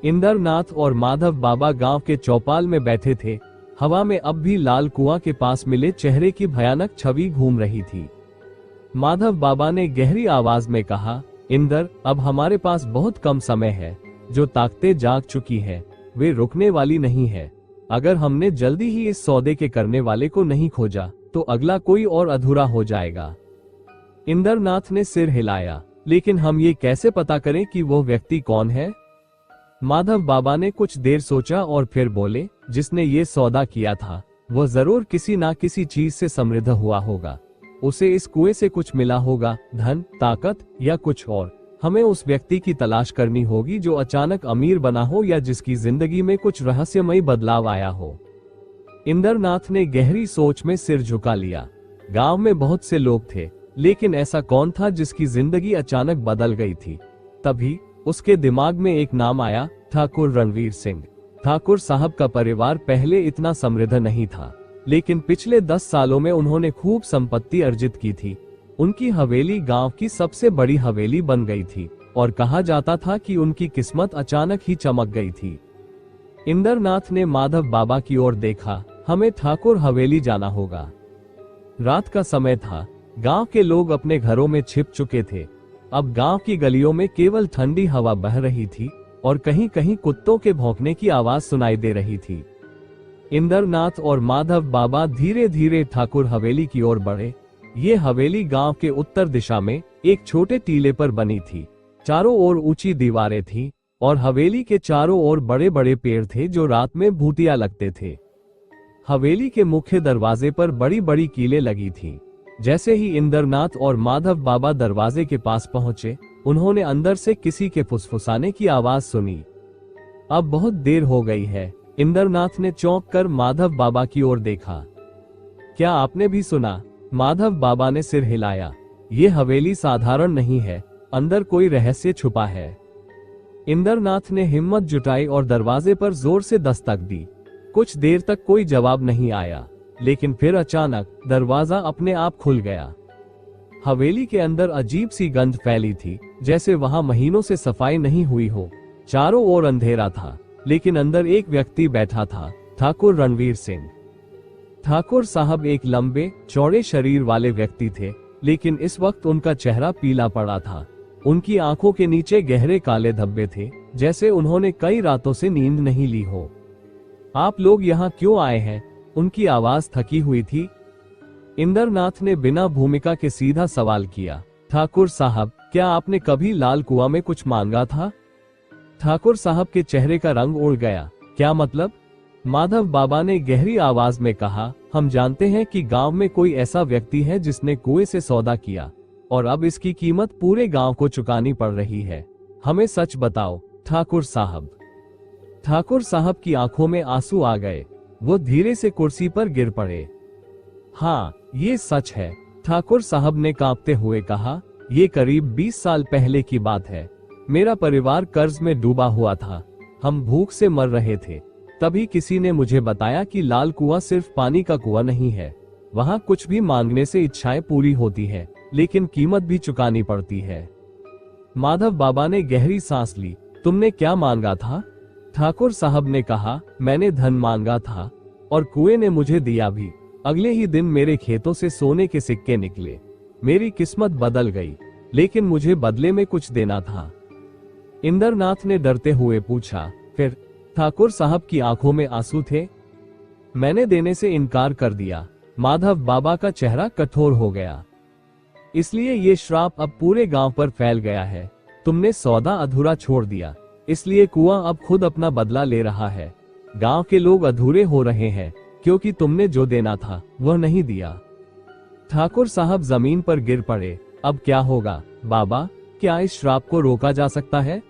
इंद्रनाथ और माधव बाबा गांव के चौपाल में बैठे थे। हवा में अब भी लाल कुआं के पास मिले चेहरे की भयानक छवि घूम रही थी। माधव बाबा ने गहरी आवाज में कहा, इंद्र, अब हमारे पास बहुत कम समय है। जो ताकतें जाग चुकी है वे रुकने वाली नहीं है। अगर हमने जल्दी ही इस सौदे के करने वाले को नहीं खोजा तो अगला कोई और अधूरा हो जाएगा। इंद्रनाथ ने सिर हिलाया, लेकिन हम ये कैसे पता करें कि वो व्यक्ति कौन है? माधव बाबा ने कुछ देर सोचा और फिर बोले, जिसने ये सौदा किया था वह जरूर किसी ना किसी चीज से समृद्ध हुआ होगा। उसे इस कुएं से कुछ मिला होगा, धन, ताकत या कुछ और। हमें उस व्यक्ति की तलाश करनी होगी जो अचानक अमीर बना हो या जिसकी जिंदगी में कुछ रहस्यमयी बदलाव आया हो। इंद्रनाथ ने गहरी सोच में सिर झुका लिया। गांव में बहुत से लोग थे, लेकिन ऐसा कौन था जिसकी जिंदगी अचानक बदल गई थी? तभी उसके दिमाग में एक नाम आया, ठाकुर रणवीर सिंह। ठाकुर साहब का परिवार पहले इतना समृद्ध नहीं था, लेकिन पिछले 10 सालों में उन्होंने खूब संपत्ति अर्जित की थी। उनकी हवेली गांव की सबसे बड़ी हवेली बन गई थी और कहा जाता था कि उनकी किस्मत अचानक ही चमक गई थी। इंद्रनाथ ने माधव बाबा की ओर देखा, हमें ठाकुर हवेली जाना होगा। रात का समय था, गांव के लोग अपने घरों में छिप चुके थे। अब गांव की गलियों में केवल ठंडी हवा बह रही थी और कहीं कहीं कुत्तों के भौंकने की आवाज सुनाई दे रही थी। इंद्रनाथ और माधव बाबा धीरे धीरे ठाकुर हवेली की ओर बढ़े। ये हवेली गांव के उत्तर दिशा में एक छोटे टीले पर बनी थी। चारों ओर ऊंची दीवारें थीं और हवेली के चारों ओर बड़े बड़े पेड़ थे जो रात में भूतिया लगते थे। हवेली के मुख्य दरवाजे पर बड़ी बड़ी कीलें लगी थीं। जैसे ही इंद्रनाथ और माधव बाबा दरवाजे के पास पहुंचे, उन्होंने अंदर से किसी के फुसफुसाने की आवाज सुनी। अब बहुत देर हो गई है। इंद्रनाथ ने चौंक कर माधव बाबा की ओर देखा। क्या आपने भी सुना? माधव बाबा ने सिर हिलाया। ये हवेली साधारण नहीं है, अंदर कोई रहस्य छुपा है। इंद्रनाथ ने हिम्मत जुटाई और दरवाजे पर जोर से दस्तक दी। कुछ देर तक कोई जवाब नहीं आया। लेकिन फिर अचानक दरवाजा अपने आप खुल गया। हवेली के अंदर अजीब सी गंध फैली थी, जैसे वहां महीनों से सफाई नहीं हुई हो। चारों ओर अंधेरा था, लेकिन अंदर एक व्यक्ति बैठा था, ठाकुर रणवीर सिंह। ठाकुर साहब एक लंबे चौड़े शरीर वाले व्यक्ति थे, लेकिन इस वक्त उनका चेहरा पीला पड़ा था। उनकी आंखों के नीचे गहरे काले धब्बे थे, जैसे उन्होंने कई रातों से नींद नहीं ली हो। आप लोग यहाँ क्यों आए हैं? उनकी आवाज थकी हुई थी। इंद्रनाथ ने बिना भूमिका के सीधा सवाल किया। ठाकुर साहब, क्या आपने कभी लाल कुआं में कुछ मांगा था? ठाकुर साहब के चेहरे का रंग उड़ गया। क्या मतलब? माधव बाबा ने गहरी आवाज में कहा, हम जानते हैं कि गांव में कोई ऐसा व्यक्ति है जिसने कुएं से सौदा किया और अब इसकी कीमत पूरे गांव को चुकानी पड़ रही है। हमें सच बताओ ठाकुर साहब। ठाकुर साहब की आंखों में आंसू आ गए। वो धीरे से कुर्सी पर गिर पड़े। हाँ, ये सच है, ठाकुर साहब ने कांपते हुए कहा। ये करीब 20 साल पहले की बात है। मेरा परिवार कर्ज में डूबा हुआ था। हम भूख से मर रहे थे। तभी किसी ने मुझे बताया कि लाल कुआं सिर्फ पानी का कुआं नहीं है। वहां कुछ भी मांगने से इच्छाएं पूरी होती है, लेकिन कीमत भी चुकानी पड़ती है। माधव बाबा ने गहरी सांस ली। तुमने क्या मांगा था? ठाकुर साहब ने कहा, मैंने धन मांगा था और कुएं ने मुझे दिया भी। अगले ही दिन मेरे खेतों से सोने के सिक्के निकले। मेरी किस्मत बदल गई, लेकिन मुझे बदले में कुछ देना था। इंद्रनाथ ने डरते हुए पूछा, फिर? ठाकुर साहब की आंखों में आंसू थे। मैंने देने से इनकार कर दिया। माधव बाबा का चेहरा कठोर हो गया। इसलिए ये श्राप अब पूरे गांव पर फैल गया है। तुमने सौदा अधूरा छोड़ दिया, इसलिए कुआं अब खुद अपना बदला ले रहा है। गांव के लोग अधूरे हो रहे हैं क्योंकि तुमने जो देना था वह नहीं दिया। ठाकुर साहब जमीन पर गिर पड़े। अब क्या होगा बाबा? क्या इस श्राप को रोका जा सकता है?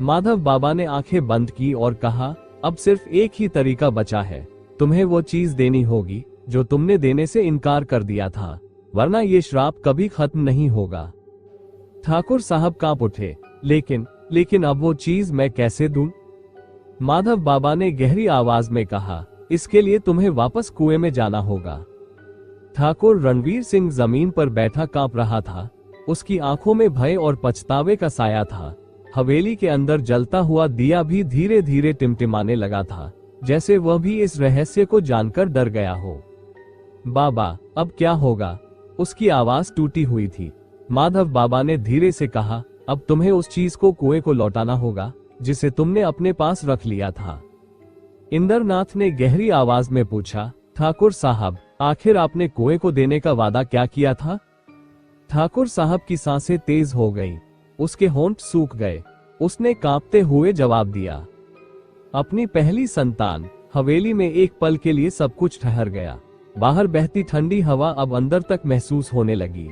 माधव बाबा ने आंखें बंद की और कहा, अब सिर्फ एक ही तरीका बचा है। तुम्हें वो चीज देनी होगी जो तुमने देने से इनकार कर दिया था, वरना ये श्राप कभी खत्म नहीं होगा। ठाकुर साहब कांप उठे। लेकिन अब वो चीज मैं कैसे दूं? माधव बाबा ने गहरी आवाज में कहा, इसके लिए तुम्हें वापस कुएं में जाना होगा। ठाकुर रणवीर सिंह जमीन पर बैठा कांप रहा था। उसकी आंखों में भय और पछतावे का साया था। हवेली के अंदर जलता हुआ दिया भी धीरे धीरे टिमटिमाने लगा था, जैसे वह भी इस रहस्य को जानकर डर गया हो। बाबा, अब क्या होगा? उसकी आवाज टूटी हुई थी। माधव बाबा ने धीरे से कहा, अब तुम्हें उस चीज को कुएं को लौटाना होगा जिसे तुमने अपने पास रख लिया था। इंद्रनाथ ने गहरी आवाज में पूछा, ठाकुर साहब, आखिर आपने कुएं को देने का वादा क्या किया था? ठाकुर साहब की सांसें तेज हो गईं। उसके होंठ सूख गए। उसने कांपते हुए जवाब दिया, अपनी पहली संतान। हवेली में एक पल के लिए सब कुछ ठहर गया। बाहर बहती ठंडी हवा अब अंदर तक महसूस होने लगी।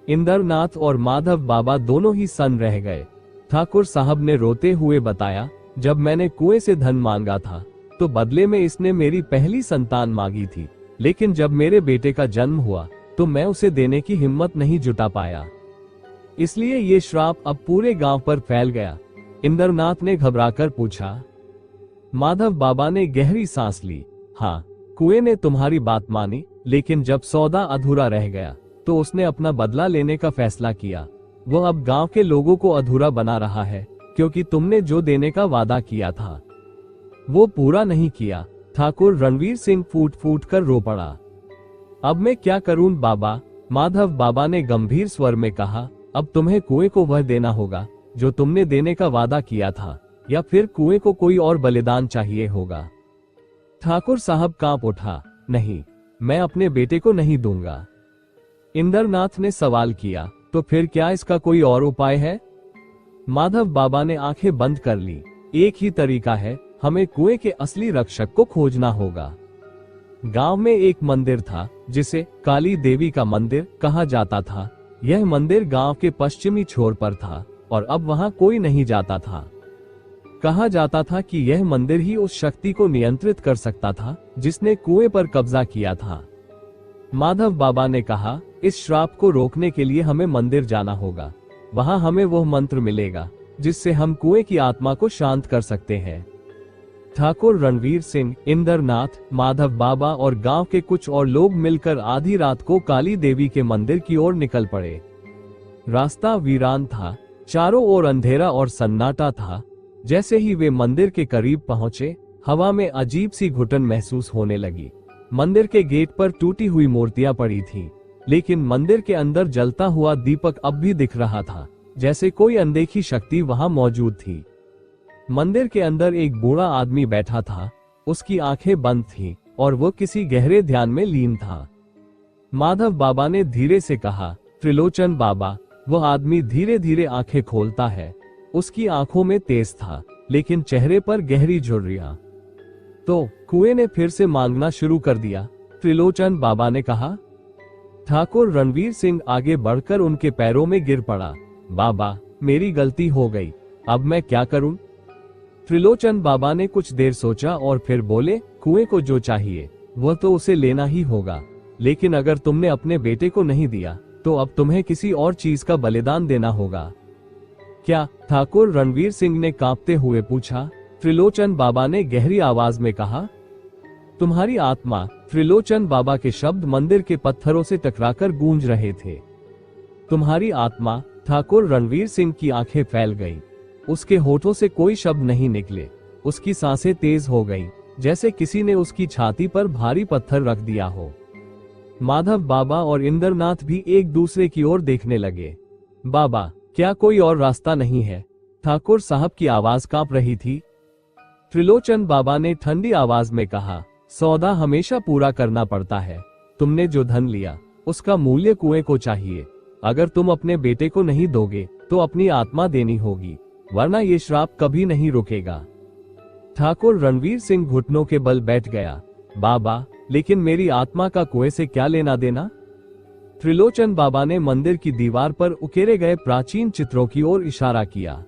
इंद्रनाथ और माधव बाबा दोनों ही सन्न रह गए। ठाकुर साहब ने रोते हुए बताया, जब मैंने कुएं से धन मांगा था तो बदले में इसने मेरी पहली संतान मांगी थी, लेकिन जब मेरे बेटे का जन्म हुआ तो मैं उसे देने की हिम्मत नहीं जुटा पाया। इसलिए ये श्राप अब पूरे गांव पर फैल गया। इंद्रनाथ ने घबराकर पूछा। माधव बाबा ने गहरी सांस ली। हाँ, कुएं ने तुम्हारी बात मानी, लेकिन जब सौदा अधूरा रह गया तो उसने अपना बदला लेने का फैसला किया। वह अब गांव के लोगों को अधूरा बना रहा है, क्योंकि तुमने जो देने का वादा किया था वो पूरा नहीं किया। ठाकुर रणवीर सिंह फूट फूट कर रो पड़ा। अब मैं क्या करूं बाबा? माधव बाबा ने गंभीर स्वर में कहा, अब तुम्हें कुएं को वह देना होगा जो तुमने देने का वादा किया था, या फिर कुएं को कोई और बलिदान चाहिए होगा। ठाकुर साहब कांप उठा। नहीं, मैं अपने बेटे को नहीं दूंगा। इंद्रनाथ ने सवाल किया, तो फिर क्या इसका कोई और उपाय है? माधव बाबा ने आंखें बंद कर ली। एक ही तरीका है, हमें कुएं के असली रक्षक को खोजना होगा। गांव में एक मंदिर था जिसे काली देवी का मंदिर कहा जाता था। यह मंदिर गांव के पश्चिमी छोर पर था और अब वहां कोई नहीं जाता था। कहा जाता था कि यह मंदिर ही उस शक्ति को नियंत्रित कर सकता था जिसने कुएं पर कब्जा किया था। माधव बाबा ने कहा, इस श्राप को रोकने के लिए हमें मंदिर जाना होगा। वहां हमें वह मंत्र मिलेगा जिससे हम कुएं की आत्मा को शांत कर सकते हैं। ठाकुर रणवीर सिंह, इंद्रनाथ, माधव बाबा और गांव के कुछ और लोग मिलकर आधी रात को काली देवी के मंदिर की ओर निकल पड़े। रास्ता वीरान था, चारों ओर अंधेरा और सन्नाटा था। जैसे ही वे मंदिर के करीब पहुंचे, हवा में अजीब सी घुटन महसूस होने लगी। मंदिर के गेट पर टूटी हुई मूर्तियां पड़ी थीं, लेकिन मंदिर के अंदर जलता हुआ दीपक अब भी दिख रहा था, जैसे कोई अनदेखी शक्ति वहां मौजूद थी। मंदिर के अंदर एक बूढ़ा आदमी बैठा था, उसकी आंखें बंद थीं और वो किसी गहरे ध्यान में लीन था। माधव बाबा ने धीरे से कहा, त्रिलोचन बाबा। वह आदमी धीरे धीरे आंखें खोलता है। उसकी आंखों में तेज था, लेकिन चेहरे पर गहरी झुर्रियां। तो कुएं ने फिर से मांगना शुरू कर दिया। त्रिलोचन बाबा ने कहा। ठाकुर रणवीर सिंह आगे बढ़कर उनके पैरों में गिर पड़ा। बाबा, मेरी गलती हो गई, अब मैं क्या करूं? त्रिलोचन बाबा ने कुछ देर सोचा और फिर बोले, कुएं को जो चाहिए वह तो उसे लेना ही होगा, लेकिन अगर तुमने अपने बेटे को नहीं दिया तो अब तुम्हें किसी और चीज का बलिदान देना होगा। क्या? ठाकुर रणवीर सिंह ने कांपते हुए पूछा। त्रिलोचन बाबा ने गहरी आवाज में कहा, तुम्हारी आत्मा। त्रिलोचन बाबा के शब्द मंदिर के पत्थरों से टकराकर गूंज रहे थे। तुम्हारी आत्मा। ठाकुर रणवीर सिंह की आंखें फैल गईं। उसके होठों से कोई शब्द नहीं निकले। उसकी सांसें तेज हो गईं, जैसे किसी ने उसकी छाती पर भारी पत्थर रख दिया हो। माधव बाबा और इंद्रनाथ भी एक दूसरे की ओर देखने लगे। बाबा, क्या कोई और रास्ता नहीं है? ठाकुर साहब की आवाज कांप रही थी। त्रिलोचन बाबा ने ठंडी आवाज में कहा, सौदा हमेशा पूरा करना पड़ता है। तुमने जो धन लिया उसका मूल्य कुएं को चाहिए। अगर तुम अपने बेटे को नहीं दोगे तो अपनी आत्मा देनी होगी, वरना ये श्राप कभी नहीं रुकेगा। ठाकुर रणवीर सिंह घुटनों के बल बैठ गया। बाबा, लेकिन मेरी आत्मा का कुएं से क्या लेना देना? त्रिलोचन बाबा ने मंदिर की दीवार पर उकेरे गए प्राचीन चित्रों की ओर इशारा किया।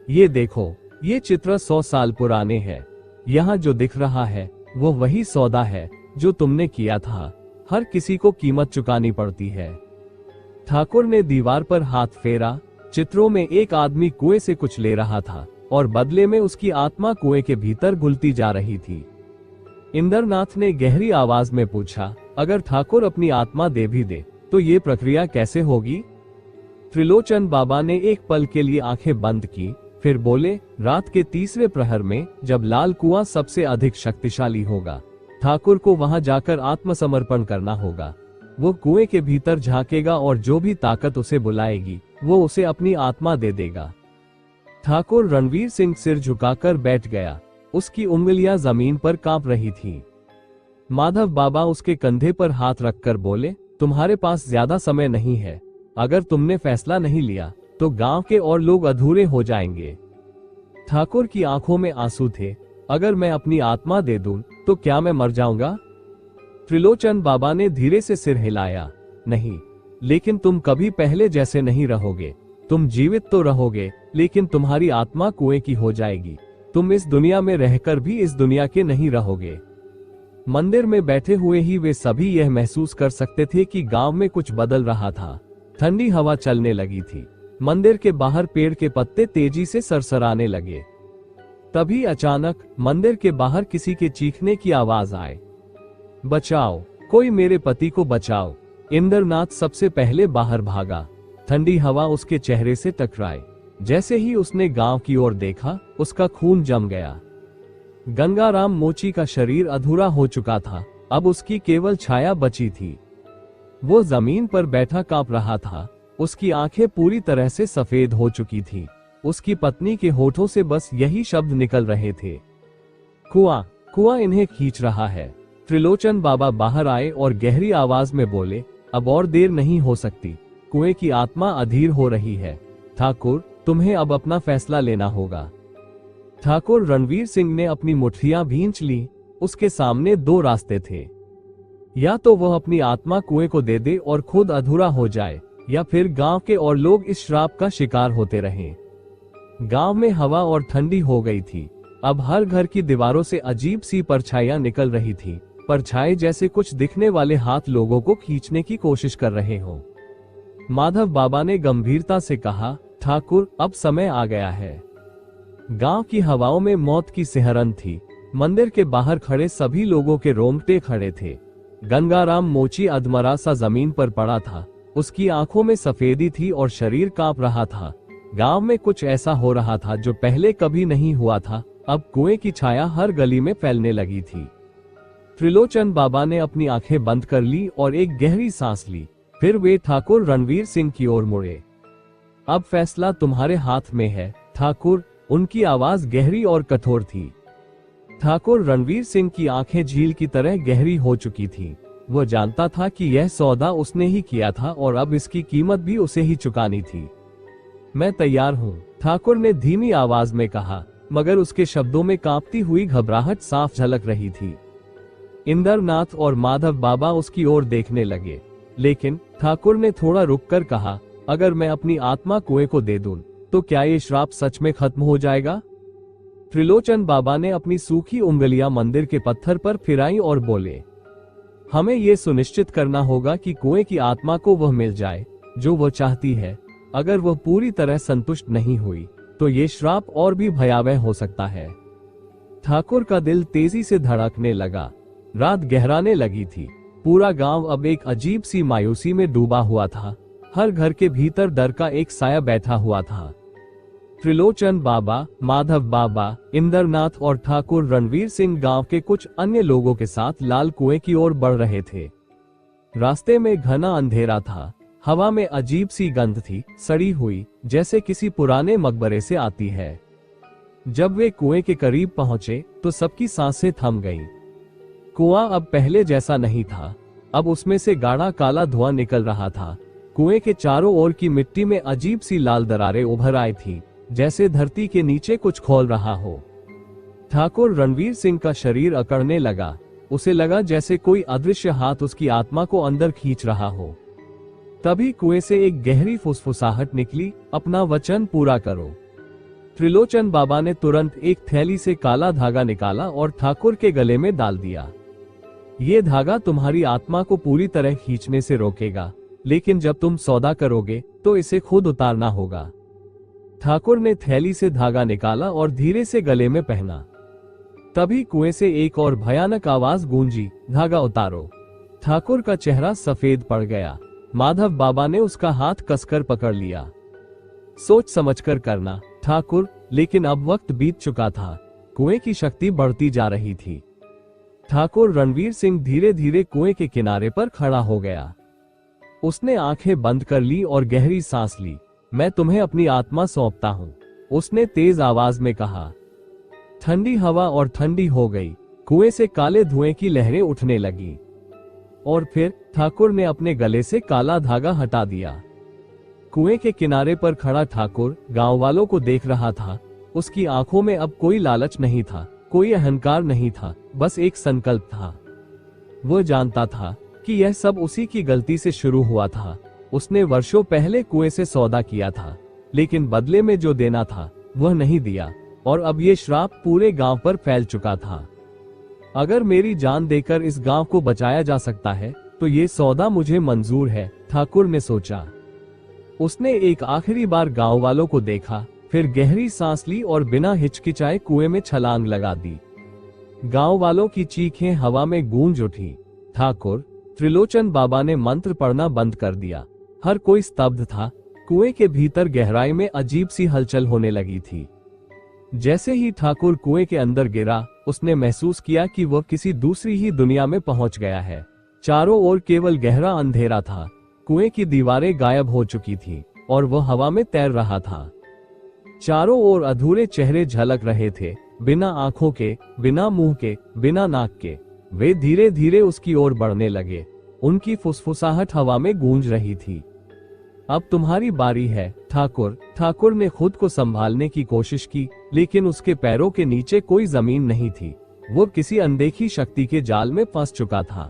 ये देखो, ये चित्र 100 साल पुराने हैं। यहाँ जो दिख रहा है वो वही सौदा है जो तुमने किया था। हर किसी को कीमत चुकानी पड़ती है। ठाकुर ने दीवार पर हाथ फेरा। चित्रों में एक आदमी कुएं से कुछ ले रहा था और बदले में उसकी आत्मा कुएं के भीतर घुलती जा रही थी। इंद्रनाथ ने गहरी आवाज में पूछा, अगर ठाकुर अपनी आत्मा दे भी दे तो ये प्रक्रिया कैसे होगी? त्रिलोचन बाबा ने एक पल के लिए आंखें बंद की, फिर बोले, रात के तीसरे प्रहर में जब लाल कुआं सबसे अधिक शक्तिशाली होगा, ठाकुर को वहां जाकर आत्मसमर्पण करना होगा। वो कुएं के भीतर झांकेगा और जो भी ताकत उसे बुलाएगी वो उसे अपनी आत्मा दे देगा। ठाकुर रणवीर सिंह सिर झुकाकर बैठ गया। उसकी उंगलियां जमीन पर कांप रही थीं। माधव बाबा उसके कंधे पर हाथ रखकर बोले, तुम्हारे पास ज्यादा समय नहीं है। अगर तुमने फैसला नहीं लिया तो गांव के और लोग अधूरे हो जाएंगे। ठाकुर की आंखों में आंसू थे। अगर मैं अपनी आत्मा दे दूं तो क्या मैं मर जाऊंगा? त्रिलोचन बाबा ने धीरे से सिर हिलाया। नहीं, लेकिन तुम कभी पहले जैसे नहीं रहोगे। तुम जीवित तो रहोगे, लेकिन तुम्हारी आत्मा कुएं की हो जाएगी। तुम इस दुनिया में रहकर भी इस दुनिया के नहीं रहोगे। मंदिर में बैठे हुए ही वे सभी यह महसूस कर सकते थे कि गांव में कुछ बदल रहा था। ठंडी हवा चलने लगी थी। मंदिर के बाहर पेड़ के पत्ते तेजी से सरसराने लगे। तभी अचानक मंदिर के बाहर किसी के चीखने की आवाज आए, बचाओ, कोई मेरे पति को बचाओ। इंद्रनाथ सबसे पहले बाहर भागा। ठंडी हवा उसके चेहरे से टकराई। जैसे ही उसने गांव की ओर देखा, उसका खून जम गया। गंगाराम मोची का शरीर अधूरा हो चुका था। अब उसकी केवल छाया बची थी। वो जमीन पर बैठा कांप रहा था। उसकी आंखें पूरी तरह से सफेद हो चुकी थीं। उसकी पत्नी के होठों से बस यही शब्द निकल रहे थे, कुआं, कुआं इन्हें खींच रहा है। त्रिलोचन बाबा बाहर आए और गहरी आवाज में बोले, अब और देर नहीं हो सकती। कुएं की आत्मा अधीर हो रही है। ठाकुर, तुम्हें अब अपना फैसला लेना होगा। ठाकुर रणवीर सिंह ने अपनी मुट्ठियां भींच ली। उसके सामने दो रास्ते थे। या तो वह अपनी आत्मा कुएं को दे दे और खुद अधूरा हो जाए, या फिर गांव के और लोग इस श्राप का शिकार होते रहें। गांव में हवा और ठंडी हो गई थी। अब हर घर की दीवारों से अजीब सी परछाइयां निकल रही थी। परछाई जैसे कुछ दिखने वाले हाथ लोगों को खींचने की कोशिश कर रहे हो। माधव बाबा ने गंभीरता से कहा, ठाकुर, अब समय आ गया है। गांव की हवाओं में मौत की सिहरन थी। मंदिर के बाहर खड़े सभी लोगों के रोंगटे खड़े थे। गंगाराम मोची अधमरा सा जमीन पर पड़ा था। उसकी आंखों में सफेदी थी और शरीर कांप रहा था। गांव में कुछ ऐसा हो रहा था जो पहले कभी नहीं हुआ था। अब कुएं की छाया हर गली में फैलने लगी थी। त्रिलोचन बाबा ने अपनी आंखें बंद कर ली और एक गहरी सांस ली। फिर वे ठाकुर रणवीर सिंह की ओर मुड़े। अब फैसला तुम्हारे हाथ में है ठाकुर। उनकी आवाज गहरी और कठोर थी। ठाकुर रणवीर सिंह की आंखें झील की तरह गहरी हो चुकी थी। वो जानता था कि यह सौदा उसने ही किया था और अब इसकी कीमत भी उसे ही चुकानी थी। मैं तैयार हूँ, ठाकुर ने धीमी आवाज में कहा, मगर उसके शब्दों में कांपती हुई घबराहट साफ झलक रही थी। इंद्रनाथ और माधव बाबा उसकी ओर देखने लगे, लेकिन ठाकुर ने थोड़ा रुककर कहा, अगर मैं अपनी आत्मा कुएं को दे दूं, तो क्या ये श्राप सच में खत्म हो जाएगा? त्रिलोचन बाबा ने अपनी सूखी उंगलियां मंदिर के पत्थर पर फिराई और बोले, हमें ये सुनिश्चित करना होगा कि कुएं की आत्मा को वह मिल जाए जो वह चाहती है। अगर वह पूरी तरह संतुष्ट नहीं हुई तो ये श्राप और भी भयावह हो सकता है। ठाकुर का दिल तेजी से धड़कने लगा। रात गहराने लगी थी। पूरा गांव अब एक अजीब सी मायूसी में डूबा हुआ था। हर घर के भीतर डर का एक साया बैठा हुआ था। त्रिलोचन बाबा, माधव बाबा, इंद्रनाथ और ठाकुर रणवीर सिंह गांव के कुछ अन्य लोगों के साथ लाल कुएं की ओर बढ़ रहे थे। रास्ते में घना अंधेरा था। हवा में अजीब सी गंध थी, सड़ी हुई, जैसे किसी पुराने मकबरे से आती है। जब वे कुएं के करीब पहुंचे तो सबकी सांसें थम गईं। कुआं अब पहले जैसा नहीं था। अब उसमें से गाढ़ा काला धुआं निकल रहा था। कुएं के चारों ओर की मिट्टी में अजीब सी लाल दरारें उभर आई थी, जैसे धरती के नीचे कुछ खोल रहा हो। ठाकुर रणवीर सिंह का शरीर अकड़ने लगा। उसे लगा जैसे कोई अदृश्य हाथ उसकी आत्मा को अंदर खींच रहा हो। तभी कुएं से एक गहरी फुसफुसाहट निकली, अपना वचन पूरा करो। त्रिलोचन बाबा ने तुरंत एक थैली से काला धागा निकाला और ठाकुर के गले में डाल दिया। ये धागा तुम्हारी आत्मा को पूरी तरह खींचने से रोकेगा, लेकिन जब तुम सौदा करोगे तो इसे खुद उतारना होगा। ठाकुर ने थैली से धागा निकाला और धीरे से गले में पहना। तभी कुएं से एक और भयानक आवाज गूंजी, धागा उतारो। ठाकुर का चेहरा सफेद पड़ गया। माधव बाबा ने उसका हाथ कसकर पकड़ लिया। सोच समझकर करना ठाकुर, लेकिन अब वक्त बीत चुका था। कुएं की शक्ति बढ़ती जा रही थी। ठाकुर रणवीर सिंह धीरे धीरे कुएं के किनारे पर खड़ा हो गया। उसने आंखें बंद कर ली और गहरी सांस ली। मैं तुम्हें अपनी आत्मा सौंपता हूं, उसने तेज आवाज में कहा। ठंडी हवा और ठंडी हो गई। कुएं से काले धुएं की लहरें उठने लगी और फिर ठाकुर ने अपने गले से काला धागा हटा दिया। कुएं के किनारे पर खड़ा ठाकुर गांव वालों को देख रहा था। उसकी आंखों में अब कोई लालच नहीं था, कोई अहंकार नहीं था, बस एक संकल्प था। वो जानता था कि यह सब उसी की गलती से शुरू हुआ था। उसने वर्षों पहले कुएं से सौदा किया था, लेकिन बदले में जो देना था वह नहीं दिया, और अब ये श्राप पूरे गांव पर फैल चुका था। अगर मेरी जान देकर इस गांव को बचाया जा सकता है तो ये सौदा मुझे मंजूर है, ठाकुर ने सोचा। उसने एक आखिरी बार गांव वालों को देखा, फिर गहरी सांस ली और बिना हिचकिचाए कुएं में छलांग लगा दी। गांव वालों की चीखें हवा में गूंज उठी। ठाकुर त्रिलोचन बाबा ने मंत्र पढ़ना बंद कर दिया। हर कोई स्तब्ध था। कुएं के भीतर गहराई में अजीब सी हलचल होने लगी थी। जैसे ही ठाकुर कुएं के अंदर गिरा, उसने महसूस किया कि वह किसी दूसरी ही दुनिया में पहुंच गया है। चारों ओर केवल गहरा अंधेरा था। कुएं की दीवारें गायब हो चुकी थीं और वह हवा में तैर रहा था। चारों ओर अधूरे चेहरे झलक रहे थे, बिना आंखों के, बिना मुंह के, बिना नाक के। वे धीरे धीरे उसकी ओर बढ़ने लगे। उनकी फुसफुसाहट हवा में गूंज रही थी। अब तुम्हारी बारी है ठाकुर। ठाकुर ने खुद को संभालने की कोशिश की, लेकिन उसके पैरों के नीचे कोई जमीन नहीं थी। वो किसी अनदेखी शक्ति के जाल में फंस चुका था।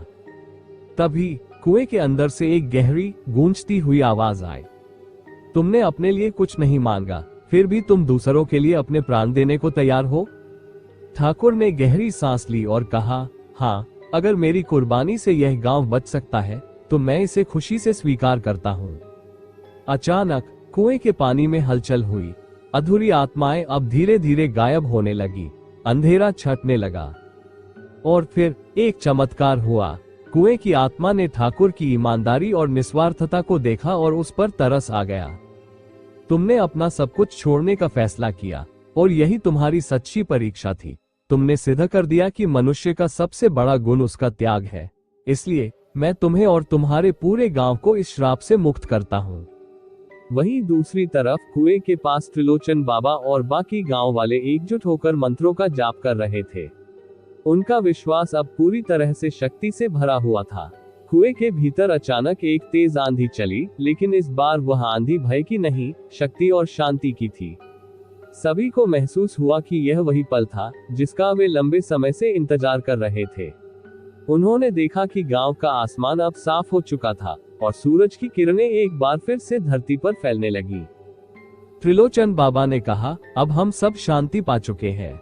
तभी कुएं के अंदर से एक गहरी गूंजती हुई आवाज आई। तुमने अपने लिए कुछ नहीं मांगा, फिर भी तुम दूसरों के लिए अपने प्राण देने को तैयार हो? ठाकुर ने गहरी सांस ली और कहा, हाँ, अगर मेरी कुर्बानी से यह गांव बच सकता है तो मैं इसे खुशी से स्वीकार करता हूँ। अचानक कुएं के पानी में हलचल हुई। अधूरी आत्माएं अब धीरे धीरे गायब होने लगी, अंधेरा छटने लगा। और फिर एक चमत्कार हुआ। कुएं की आत्मा ने ठाकुर की ईमानदारी और निस्वार्थता को देखा और उस पर तरस आ गया। तुमने अपना सब कुछ छोड़ने का फैसला किया और यही तुम्हारी सच्ची परीक्षा थी। तुमने सिद्ध कर दिया कि मनुष्य का सबसे बड़ा गुण उसका त्याग है। इसलिए मैं तुम्हें और तुम्हारे पूरे गांव को इस श्राप से मुक्त करता हूं। वहीं दूसरी तरफ कुएं के पास त्रिलोचन बाबा और बाकी गांव वाले एकजुट होकर मंत्रों का जाप कर रहे थे। उनका विश्वास अब पूरी तरह से शक्ति से भरा हुआ था। कुएं के भीतर अचानक एक तेज आंधी चली, लेकिन इस बार वह आंधी भय की नहीं, शक्ति और शांति की थी। सभी को महसूस हुआ कि यह वही पल था जिसका वे लंबे समय से इंतजार कर रहे थे। उन्होंने देखा कि गांव का आसमान अब साफ हो चुका था और सूरज की किरणें एक बार फिर से धरती पर फैलने लगी। त्रिलोचन बाबा ने कहा, अब हम सब शांति पा चुके हैं।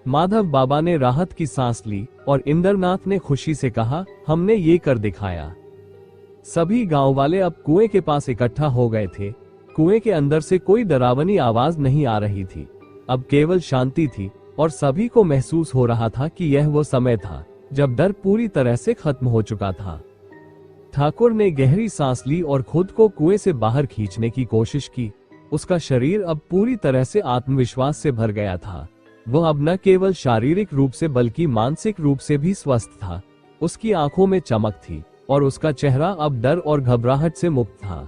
माधव बाबा ने राहत की सांस ली और इंद्रनाथ ने खुशी से कहा, हमने ये कर दिखाया। सभी गांव वाले अब कुएं के पास इकट्ठा हो गए थे। कुएं के अंदर से कोई डरावनी आवाज नहीं आ रही थी, अब केवल शांति थी और सभी को महसूस हो रहा था कि यह वो समय था जब डर पूरी तरह से खत्म हो चुका था। ठाकुर ने गहरी सांस ली और खुद को कुएं से बाहर खींचने की कोशिश की। उसका शरीर अब पूरी तरह से आत्मविश्वास से भर गया था। वह अब न केवल शारीरिक रूप से बल्कि मानसिक रूप से भी स्वस्थ था। उसकी आंखों में चमक थी और उसका चेहरा अब डर और घबराहट से मुक्त था।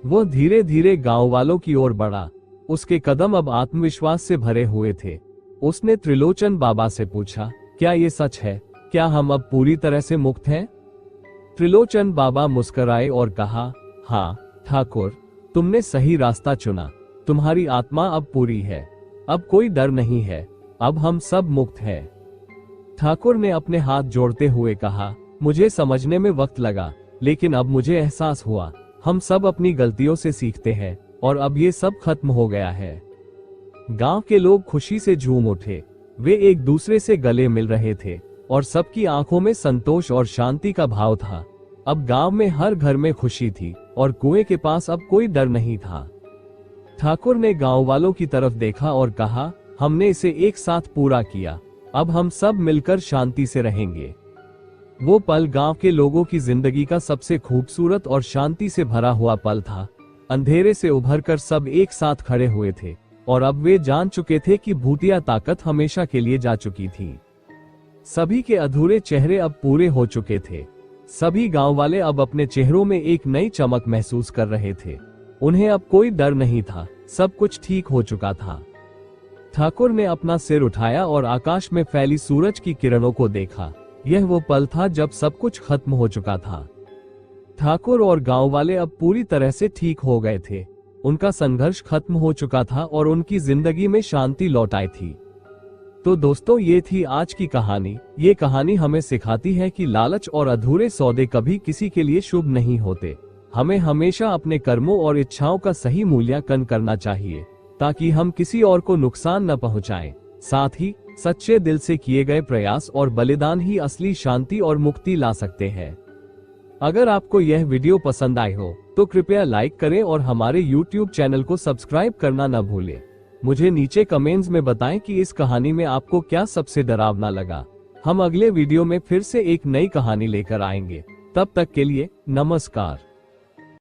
वह धीरे धीरे गांव वालों की ओर बढ़ा। उसके कदम अब आत्मविश्वास से भरे हुए थे। उसने त्रिलोचन बाबा से पूछा, क्या ये सच है? क्या हम अब पूरी तरह से मुक्त हैं? त्रिलोचन बाबा मुस्कुराए और कहा, हाँ ठाकुर, तुमने सही रास्ता चुना। तुम्हारी आत्मा अब पूरी है। अब कोई डर नहीं है। अब हम सब मुक्त हैं। ठाकुर ने अपने हाथ जोड़ते हुए कहा, मुझे समझने में वक्त लगा, लेकिन अब मुझे एहसास हुआ। हम सब अपनी गलतियों से सीखते हैं और अब ये सब खत्म हो गया है। गांव के लोग खुशी से झूम उठे। वे एक दूसरे से गले मिल रहे थे और सबकी आंखों में संतोष और शांति का भाव था। अब गांव में हर घर में खुशी थी और कुएं के पास अब कोई डर नहीं था। ठाकुर ने गांव वालों की तरफ देखा और कहा, हमने इसे एक साथ पूरा किया। अब हम सब मिलकर शांति से रहेंगे। वो पल गांव के लोगों की जिंदगी का सबसे खूबसूरत और शांति से भरा हुआ पल था। अंधेरे से उभरकर सब एक साथ खड़े हुए थे और अब वे जान चुके थे कि भूतिया ताकत हमेशा के लिए जा चुकी थी। सभी के अधूरे चेहरे अब पूरे हो चुके थे। सभी गांव वाले अब अपने चेहरों में एक नई चमक महसूस कर रहे थे। उन्हें अब कोई डर नहीं था। सब कुछ ठीक हो चुका था। ठाकुर ने अपना सिर उठाया और आकाश में फैली सूरज की किरणों को देखा। यह वो पल था जब सब कुछ खत्म हो चुका था। ठाकुर और गांव वाले अब पूरी तरह से ठीक हो गए थे। उनका संघर्ष खत्म हो चुका था और उनकी जिंदगी में शांति लौट आई थी। तो दोस्तों, ये थी आज की कहानी। ये कहानी हमें सिखाती है कि लालच और अधूरे सौदे कभी किसी के लिए शुभ नहीं होते। हमें हमेशा अपने कर्मों और इच्छाओं का सही मूल्यांकन करना चाहिए ताकि हम किसी और को नुकसान न पहुंचाएं। साथ ही सच्चे दिल से किए गए प्रयास और बलिदान ही असली शांति और मुक्ति ला सकते हैं। अगर आपको यह वीडियो पसंद आई हो तो कृपया लाइक करें और हमारे YouTube चैनल को सब्सक्राइब करना न भूलें। मुझे नीचे कमेंट्स में बताएं कि इस कहानी में आपको क्या सबसे डरावना लगा। हम अगले वीडियो में फिर से एक नई कहानी लेकर आएंगे। तब तक के लिए नमस्कार।